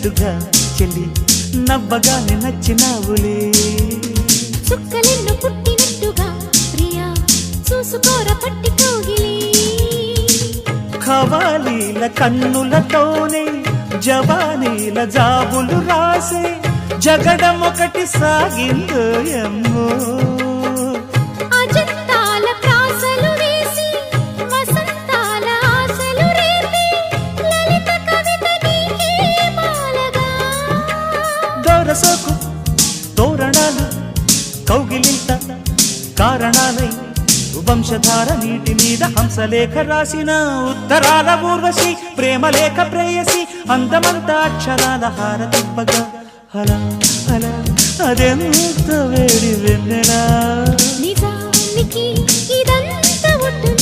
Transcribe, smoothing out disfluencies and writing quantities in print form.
పుట్టినట్టుగా చెల్లి నవ్వగానే నచ్చినావులే చుక్కలెన్ను పుట్టినట్టుగా ప్రియా చూసుకోర పట్టి కోగిలి ఖవాలీల కన్నులతోనే జవానీల జాబులు రాసే జగడం ఒకటి సాగిందో ఎమ్మో అజంతాల ప్రాసలు వేసి వసంతాల ఆశలు రేపి లలిత కవిత నీకే మాలగా దొరసోకు తోరణాలు కౌగిలింత కారణాలై వంశధార నీటి మీద హంసలేఖ రాసిన ఉత్తరాల ఊర్వశి ప్రేమలేఖ ప్రేయసి అందమంతా అక్షరాల హారతిప్పగా అలా అలా అదెంత వేడి వెన్నెలా నిజానికి ఇదంతా ఒట్టు